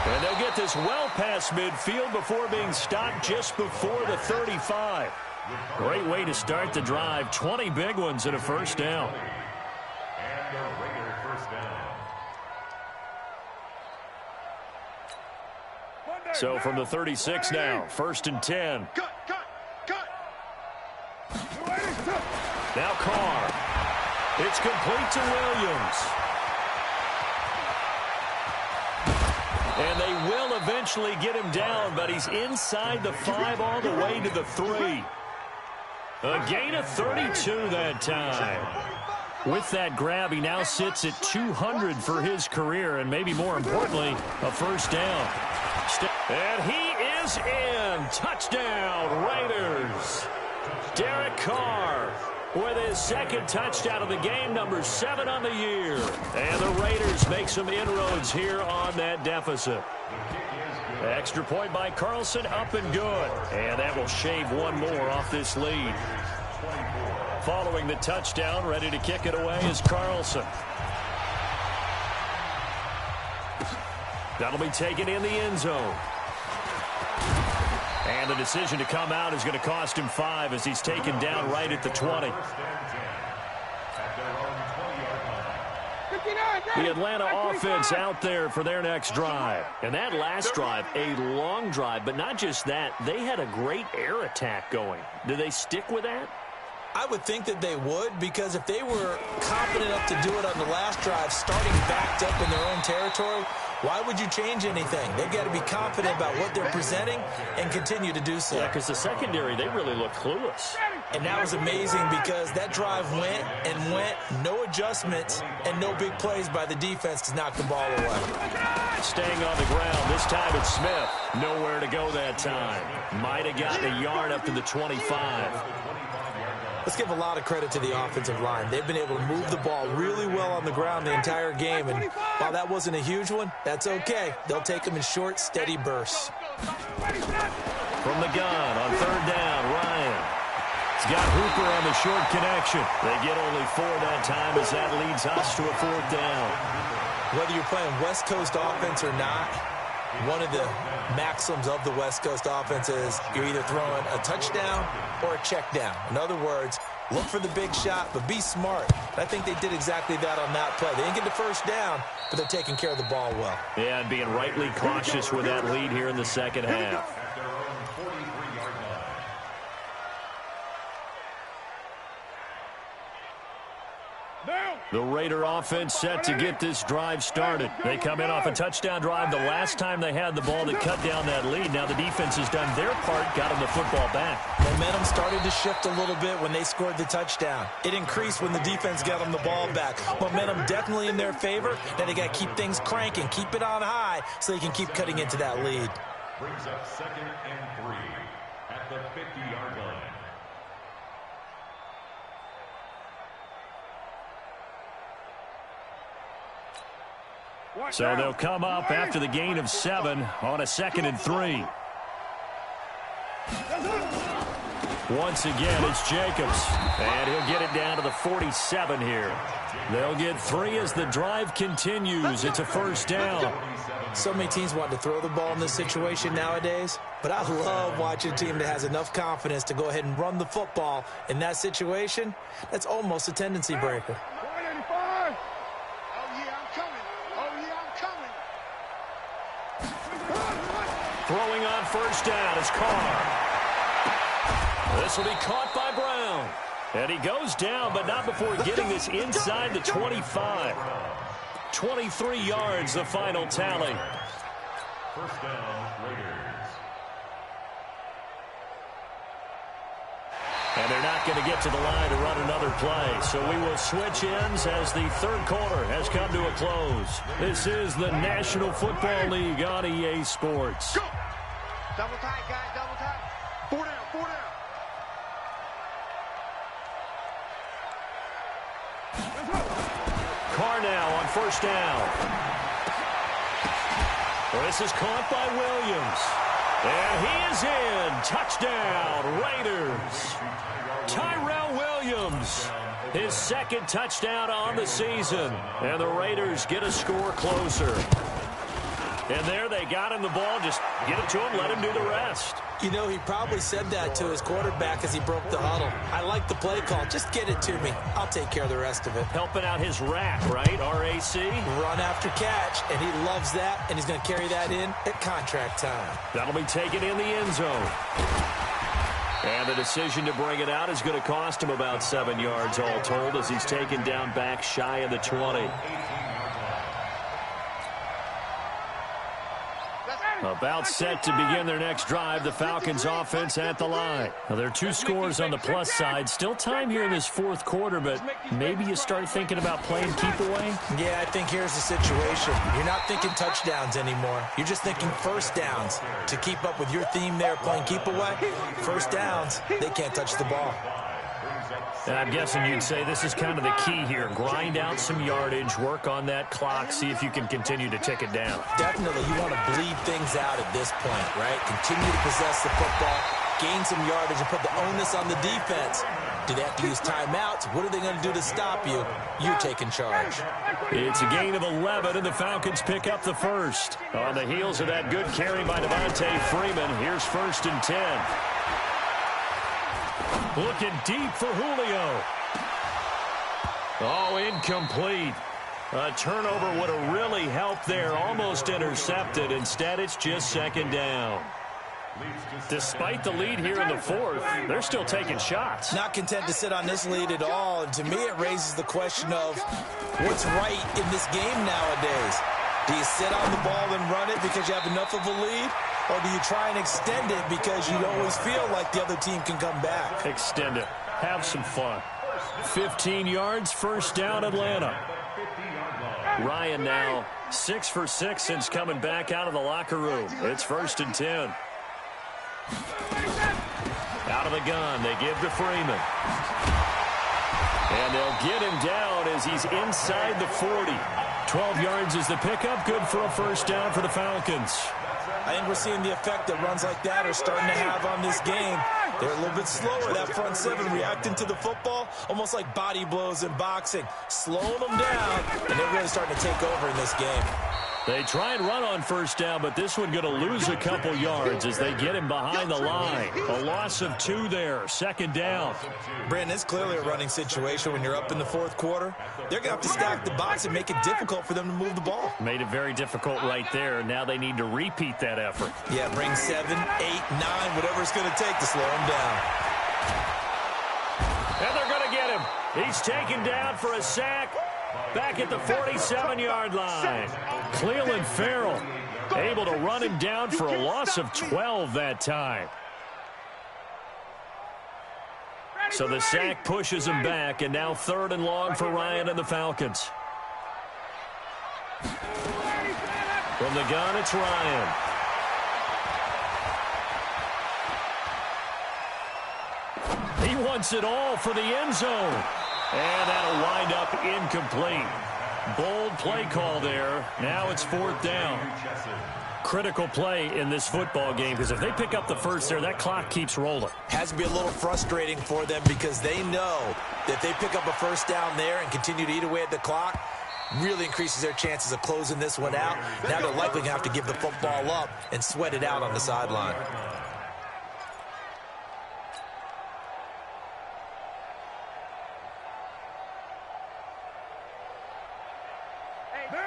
Speaker 2: And they'll get this well past midfield before being stopped just before the 35. Great way to start the drive. 20 big ones and a first down.
Speaker 5: And the Raider first down.
Speaker 2: So from the 36 now, first and 10. Now Carr. It's complete to Williams. And they will eventually get him down, but he's inside the 5 all the way to the 3. A gain of 32 that time. With that grab, he now sits at 200 for his career, and maybe more importantly, a first down. And he is in. Touchdown, Raiders. Derek Carr with his second touchdown of the game, number 7 on the year. And the Raiders make some inroads here on that deficit. Extra point by Carlson, up and good. And that will shave one more off this lead. Following the touchdown, ready to kick it away is Carlson. That'll be taken in the end zone. And the decision to come out is going to cost him 5 as he's taken down right at the 20. The Atlanta offense out there for their next drive. And that last drive, a long drive, but not just that. They had a great air attack going. Do they stick with that?
Speaker 4: I would think that they would, because if they were confident enough to do it on the last drive, starting backed up in their own territory, why would you change anything? They've got to be confident about what they're presenting and continue to do so.
Speaker 2: Yeah, because the secondary, they really look clueless.
Speaker 4: And that was amazing because that drive went and went, no adjustments, and no big plays by the defense to knock the ball away.
Speaker 2: Staying on the ground, this time it's Smith. Nowhere to go that time. Might have gotten a yard up to the 25.
Speaker 4: Let's give a lot of credit to the offensive line. They've been able to move the ball really well on the ground the entire game, and while that wasn't a huge one, that's okay. They'll take them in short, steady bursts.
Speaker 2: From the gun on third down, Ryan. He's got Hooper on the short connection. They get only 4 that time as that leads us to a 4th down.
Speaker 4: Whether you're playing West Coast offense or not, one of the maxims of the West Coast offense is you're either throwing a touchdown or a check down. In other words, look for the big shot, but be smart. I think they did exactly that on that play. They didn't get the first down, but they're taking care of the ball well.
Speaker 2: Yeah, and being rightly cautious with that lead here in the second half. The Raider offense set to get this drive started. They come in off a touchdown drive the last time they had the ball that cut down that lead. Now the defense has done their part, got them the football back.
Speaker 4: Momentum started to shift a little bit when they scored the touchdown. It increased when the defense got them the ball back. Momentum definitely in their favor. Now they got to keep things cranking, keep it on high so they can keep cutting into that lead.
Speaker 5: Brings up 2nd and 3 at the 50-yard line.
Speaker 2: So they'll come up after the gain of 7 on a 2nd and 3. Once again, it's Jacobs, and he'll get it down to the 47 here. They'll get 3 as the drive continues. It's a 1st down.
Speaker 4: So many teams want to throw the ball in this situation nowadays, but I love watching a team that has enough confidence to go ahead and run the football. In that situation, that's almost a tendency breaker.
Speaker 2: Throwing on 1st down is Carr. This will be caught by Brown. And he goes down, but not before getting this inside the 25. 23 yards, the final tally.
Speaker 5: 1st down, Raiders.
Speaker 2: And they're not going to get to the line to run another play. So we will switch ends as the 3rd quarter has come to a close. This is the National Football League on EA Sports.
Speaker 3: Go! Double tight, guys, double tight. 4 down, 4 down.
Speaker 2: Carr now on 1st down. This is caught by Williams. And he is in. Touchdown, Raiders. Tyrell Williams, his 2nd touchdown on the season. And the Raiders get a score closer. And there they got him the ball. Just get it to him, let him do the rest.
Speaker 4: You know, he probably said that to his quarterback as he broke the huddle. I like the play call. Just get it to me. I'll take care of the rest of it.
Speaker 2: Helping out his rack, right? RAC.
Speaker 4: Run after catch, and he loves that, and he's going to carry that in at contract time.
Speaker 2: That'll be taken in the end zone. And the decision to bring it out is going to cost him about 7 yards all told as he's taken down back shy of the 20. About set to begin their next drive, the Falcons offense at the line. Now, there are 2 scores on the plus side. Still time here in this 4th quarter, but maybe you start thinking about playing keep away?
Speaker 4: Yeah, I think here's the situation. You're not thinking touchdowns anymore. You're just thinking 1st downs. To keep up with your theme there, playing keep away, 1st downs, they can't touch the ball.
Speaker 2: And I'm guessing you'd say this is kind of the key here. Grind out some yardage, work on that clock, see if you can continue to tick it down.
Speaker 4: Definitely, you want to bleed things out at this point, right? Continue to possess the football, gain some yardage, and put the onus on the defense. Do they have to use timeouts? What are they going to do to stop you? You're taking charge.
Speaker 2: It's a gain of 11, and the Falcons pick up the 1st. On the heels of that good carry by Devontae Freeman, here's 1st and 10. Looking deep for Julio. Oh, incomplete. A turnover would have really helped there. Almost intercepted. Instead, it's just 2nd down. Despite the lead here in the 4th, they're still taking shots.
Speaker 4: Not content to sit on this lead at all. And to me, it raises the question of what's right in this game nowadays. Do you sit on the ball and run it because you have enough of a lead? Or do you try and extend it because you always feel like the other team can come back?
Speaker 2: Extend it. Have some fun. 15 yards, 1st down, Atlanta. Ryan now 6 for 6 since coming back out of the locker room. It's 1st and 10. Out of the gun, they give to Freeman. And they'll get him down as he's inside the 40. 12 yards is the pickup. Good for a first down for the Falcons.
Speaker 4: I think we're seeing the effect that runs like that are starting to have on this game. They're a little bit slower, that front seven, reacting to the football, almost like body blows in boxing, slowing them down, and they're really starting to take over in this game.
Speaker 2: They try and run on first down, but this one going to lose a couple yards as they get him behind the line. A loss of 2 there, second down.
Speaker 4: Brandon, it's clearly a running situation when you're up in the fourth quarter. They're going to have to stack the box and make it difficult for them to move the ball.
Speaker 2: Made it very difficult right there. Now they need to repeat that effort.
Speaker 4: Yeah, bring 7, 8, 9, whatever it's going to take to slow him down.
Speaker 2: And they're going to get him. He's taken down for a sack. Back at the 47-yard line. Cleveland Farrell able to run him down for a loss of 12 that time. So the sack pushes him back, and now 3rd and long for Ryan and the Falcons. From the gun, it's Ryan. He wants it all for the end zone. And that'll wind up incomplete. Bold play call there. Now it's 4th down. Critical play in this football game because if they pick up the first there, that clock keeps rolling.
Speaker 4: Has to be a little frustrating for them because they know that if they pick up a first down there and continue to eat away at the clock, really increases their chances of closing this one out. Now they're likely going to have to give the football up and sweat it out on the sideline.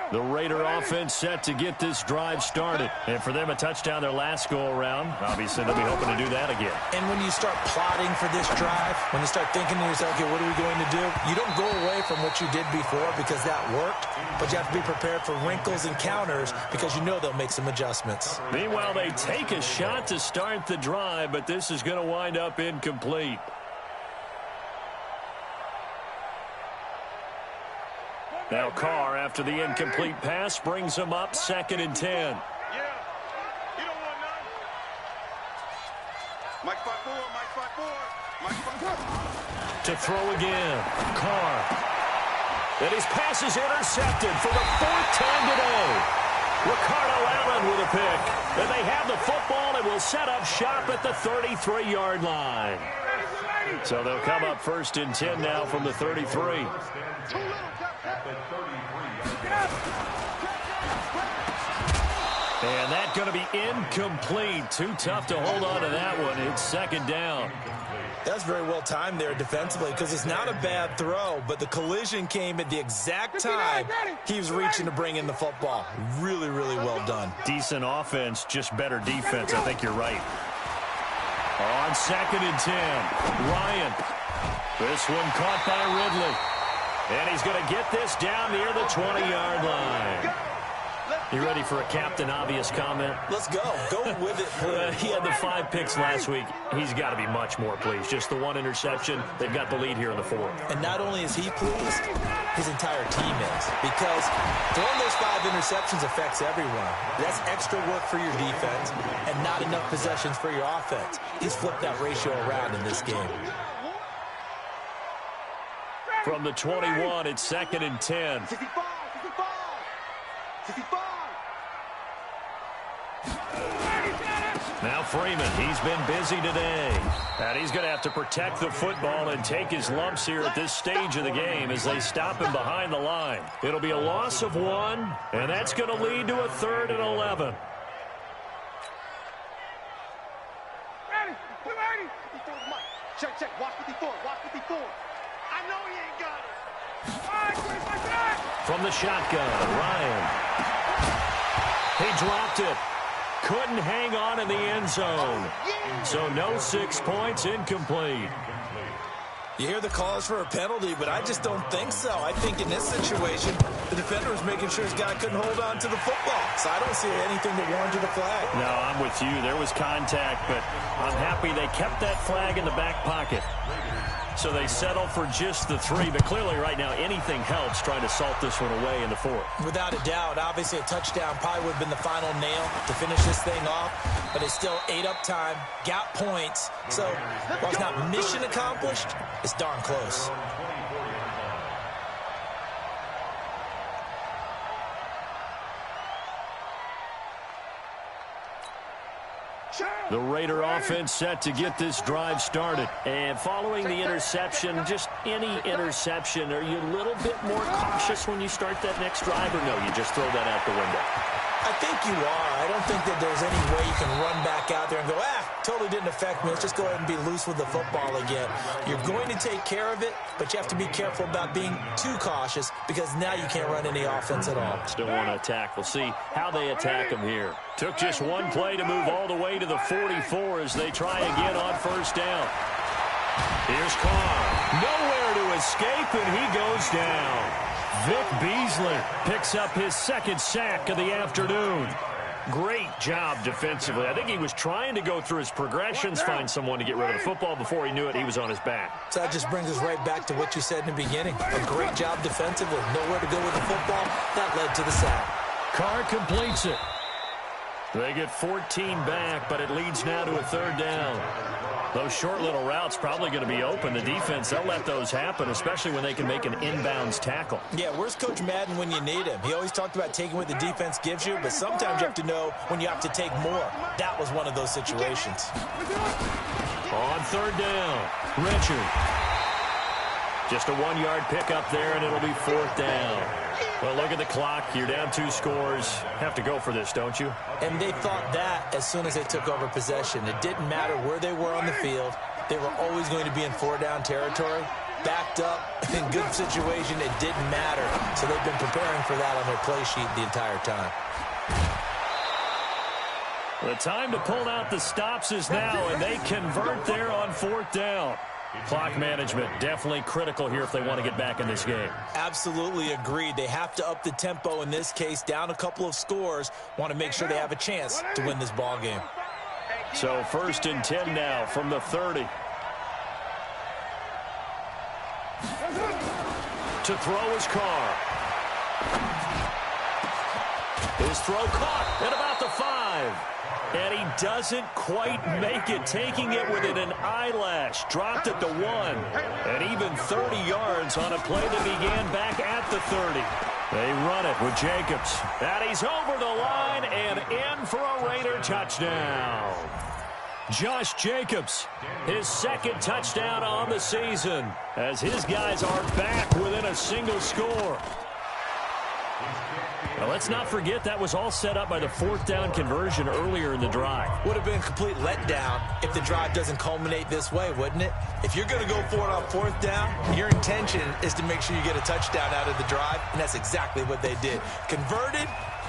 Speaker 2: The Raider offense set to get this drive started. And for them, a touchdown their last go-around. Obviously, they'll be hoping to do that again.
Speaker 4: And when you start plotting for this drive, when you start thinking to yourself, okay, what are we going to do? You don't go away from what you did before because that worked, but you have to be prepared for wrinkles and counters because you know they'll make some adjustments.
Speaker 2: Meanwhile, they take a shot to start the drive, but this is going to wind up incomplete. Now Carr, after the incomplete pass, brings him up 2nd and 10.
Speaker 3: Yeah. You don't want none. Mike 5-4, Mike 5-4, Mike 5-4.
Speaker 2: To throw again. Carr. And his pass is intercepted for the 4th time today. Ricardo Allen with a pick. And they have the football and will set up shop at the 33-yard line. So they'll come up 1st and 10 now from the 33. And that's going to be incomplete. Too tough to hold on to that one. It's 2nd down.
Speaker 4: That's very well timed there defensively because it's not a bad throw, but the collision came at the exact time he was reaching to bring in the football. Really, really well done.
Speaker 2: Decent offense, just better defense. I think you're right. On 2nd and 10, Ryan. This one caught by Ridley. And he's going to get this down near the 20-yard line. You ready for a Captain Obvious comment?
Speaker 4: Let's go. Go with it.
Speaker 2: He had the 5 picks last week. He's got to be much more pleased. Just the 1 interception. They've got the lead here in the 4th.
Speaker 4: And not only is he pleased, his entire team is. Because throwing those 5 interceptions affects everyone. That's extra work for your defense and not enough possessions for your offense. He's flipped that ratio around in this game.
Speaker 2: From the 21, it's 2nd and 10.
Speaker 3: 65, 65.
Speaker 2: Now Freeman, he's been busy today. And he's going to have to protect the football and take his lumps here at this stage of the game as they stop him behind the line. It'll be a loss of 1, and that's going to lead to a 3rd and 11.
Speaker 3: Ready. Check. Watch 54. I know he ain't got it.
Speaker 2: From the shotgun, Ryan. He dropped it. Couldn't hang on in the end zone. So no 6 points, incomplete.
Speaker 4: You hear the calls for a penalty, but I just don't think so. I think in this situation, the defender was making sure his guy couldn't hold on to the football. So I don't see anything that warranted a flag.
Speaker 2: No, I'm with you. There was contact, but I'm happy they kept that flag in the back pocket. so they settle for just the 3. But clearly right now anything helps trying to salt this one away in the 4th.
Speaker 4: Without a doubt, obviously a touchdown probably would have been the final nail to finish this thing off, but it's still ate up time, got points. So while it's not mission accomplished, it's darn close.
Speaker 2: The Raider offense set to get this drive started. And following the interception, just any interception, are you a little bit more cautious when you start that next drive, or no, you just throw that out the window?
Speaker 4: I think you are. I don't think that there's any way you can run back out there and go, totally didn't affect me. Let's just go ahead and be loose with the football again. You're going to take care of it, but you have to be careful about being too cautious because now you can't run any offense at all.
Speaker 2: Still want to attack. We'll see how they attack them here. Took just one play to move all the way to the 44 as they try again on first down. Here's Carr. Nowhere to escape, and he goes down. Vic Beasley picks up his 2nd sack of the afternoon. Great job defensively. I think he was trying to go through his progressions, find someone to get rid of the football. Before he knew it, he was on his back.
Speaker 4: So that just brings us right back to what you said in the beginning. A great job defensively. Nowhere to go with the football. That led to the sack.
Speaker 2: Carr completes it. They get 14 back, but it leads now to a 3rd down. Those short little routes probably going to be open. The defense, they'll let those happen, especially when they can make an inbounds tackle.
Speaker 4: Yeah, where's Coach Madden when you need him? He always talked about taking what the defense gives you, but sometimes you have to know when you have to take more. That was one of those situations.
Speaker 2: On 3rd down, Richard. Just a 1-yard pickup there, and it'll be 4th down. Well, look at the clock. You're down 2 scores. Have to go for this, don't you?
Speaker 4: And they thought that as soon as they took over possession. It didn't matter where they were on the field. They were always going to be in 4-down territory. Backed up, in good situation, it didn't matter. So they've been preparing for that on their play sheet the entire time.
Speaker 2: The time to pull out the stops is now, and they convert there on 4th down. Clock management definitely critical here if they want to get back in this game.
Speaker 4: Absolutely agreed. They have to up the tempo in this case, down a couple of scores. Want to make sure they have a chance to win this ball game.
Speaker 2: So 1st and 10 now from the 30. To throw is Carr. His throw caught at about the 5. And he doesn't quite make it, taking it within an eyelash. Dropped at the 1. And even 30 yards on a play that began back at the 30. They run it with Jacobs. And he's over the line and in for a Raider touchdown. Josh Jacobs, his 2nd touchdown on the season, as his guys are back within a single score. Now, let's not forget that was all set up by the 4th down conversion earlier in the drive.
Speaker 4: Would have been a complete letdown if the drive doesn't culminate this way, wouldn't it? If you're going to go for it on 4th down, your intention is to make sure you get a touchdown out of the drive, and that's exactly what they did. Converted,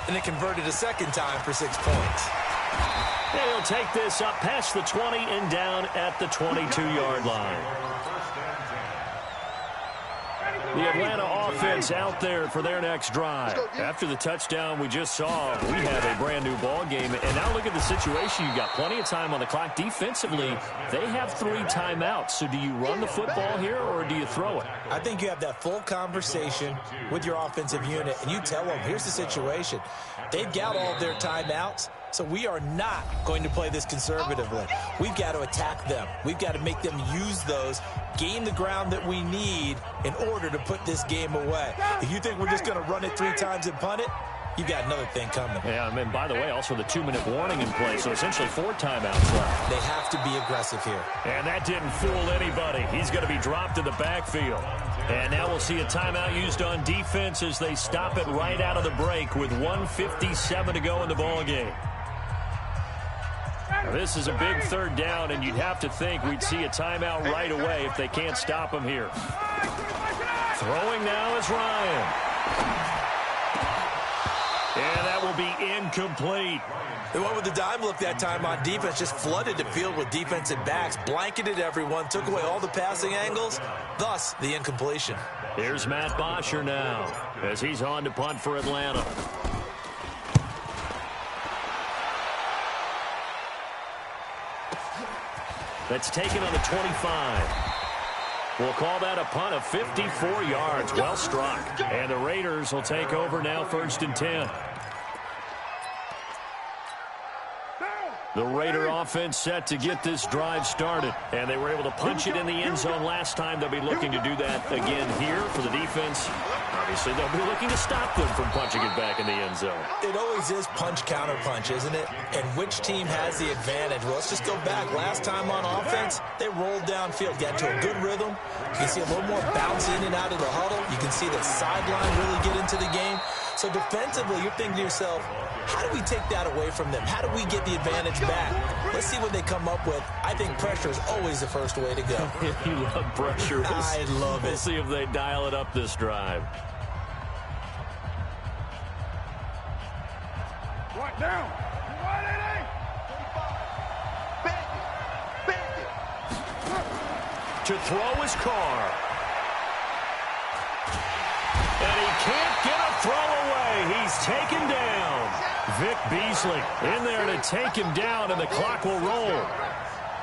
Speaker 4: and it converted a 2nd time for 6 points.
Speaker 2: And he'll take this up past the 20 and down at the 22-yard line. The Atlanta offense out there for their next drive. After the touchdown we just saw, we have a brand-new ball game. And now look at the situation. You've got plenty of time on the clock. Defensively, they have 3 timeouts. So do you run the football here or do you throw it?
Speaker 4: I think you have that full conversation with your offensive unit, and you tell them, here's the situation. They've got all of their timeouts. So we are not going to play this conservatively. We've got to attack them. We've got to make them use those, gain the ground that we need in order to put this game away. If you think we're just going to run it 3 times and punt it, you've got another thing coming.
Speaker 2: Yeah, and by the way, also the 2-minute warning in play, so essentially 4 timeouts left.
Speaker 4: They have to be aggressive here.
Speaker 2: And that didn't fool anybody. He's going to be dropped in the backfield. And now we'll see a timeout used on defense as they stop it right out of the break with 1:57 to go in the ball game. Now, this is a big 3rd down, and you'd have to think we'd see a timeout right away if they can't stop him here. Throwing now is Ryan. And that will be incomplete.
Speaker 4: They went with the dime look that time on defense, just flooded the field with defensive backs, blanketed everyone, took away all the passing angles, thus the incompletion.
Speaker 2: Here's Matt Bosher now as he's on to punt for Atlanta. That's taken on the 25. We'll call that a punt of 54 yards. Well struck. And the Raiders will take over now, 1st and 10. The Raider offense set to get this drive started. And they were able to punch it in the end zone last time. They'll be looking to do that again here for the defense. Obviously, they'll be looking to stop them from punching it back in the end zone.
Speaker 4: It always is punch-counter-punch, isn't it? And which team has the advantage? Well, let's just go back. Last time on offense, they rolled downfield, got into a good rhythm. You can see a little more bounce in and out of the huddle. You can see the sideline really get into the game. So defensively, you're thinking to yourself, how do we take that away from them? How do we get the advantage back? Let's see what they come up with. I think pressure is always the first way to go.
Speaker 2: You love pressure.
Speaker 4: I love it.
Speaker 2: We'll see if they dial it up this drive.
Speaker 3: Right down.
Speaker 2: To throw his car. And he can't get a throw away. He's taken down. Vic Beasley in there to take him down, and the clock will roll.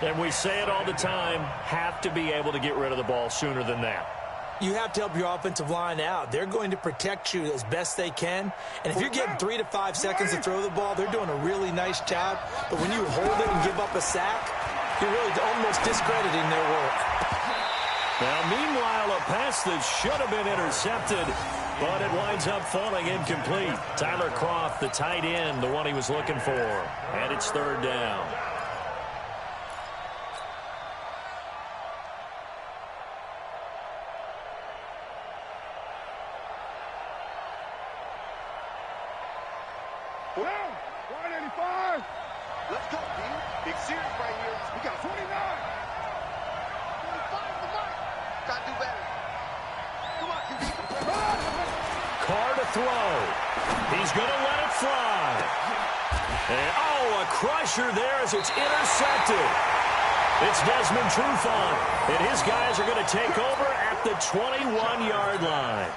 Speaker 2: And we say it all the time, have to be able to get rid of the ball sooner than that.
Speaker 4: You have to help your offensive line out. They're going to protect you as best they can. And if you're getting 3 to 5 seconds to throw the ball, they're doing a really nice job. But when you hold it and give up a sack, you're really almost discrediting their work.
Speaker 2: Now, meanwhile, a pass that should have been intercepted, but it winds up falling incomplete. Tyler Kroft, the tight end, the one he was looking for. And it's 3rd down.
Speaker 3: Well, 185. Let's go, D. Big series right here. We got 29. 25 the mark. Got to do better. Come on, QB.
Speaker 2: Carr to throw. He's going to let it fly. And, oh, a crusher there as it's intercepted. It's Desmond Trufant, and his guys are going to take over at the 21-yard line.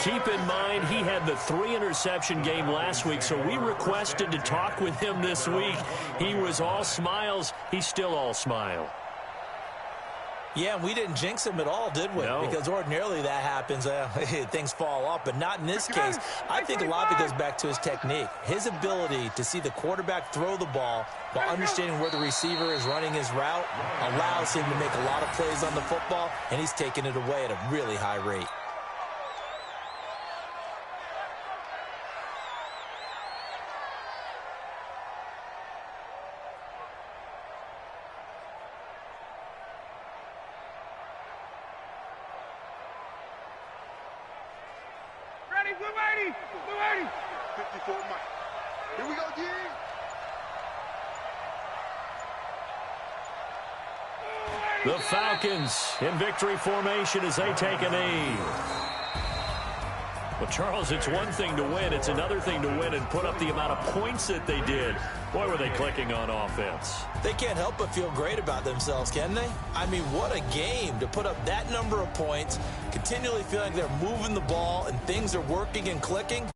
Speaker 2: Keep in mind, he had the 3-interception game last week, so we requested to talk with him this week. He was all smiles. He's still all smile.
Speaker 4: Yeah, we didn't jinx him at all, did we?
Speaker 2: No.
Speaker 4: Because ordinarily that happens, things fall off, but not in this case. I think a lot of it goes back to his technique. His ability to see the quarterback throw the ball while understanding where the receiver is running his route allows him to make a lot of plays on the football, and he's taking it away at a really high rate.
Speaker 3: Ready, blue 80. Blue 80. 54 Mike. Here we go, D.
Speaker 2: The Falcons in victory formation as they take a knee. Well, Charles, it's one thing to win. It's another thing to win and put up the amount of points that they did. Boy, were they clicking on offense.
Speaker 4: They can't help but feel great about themselves, can they? I mean, what a game to put up that number of points, continually feeling like they're moving the ball and things are working and clicking.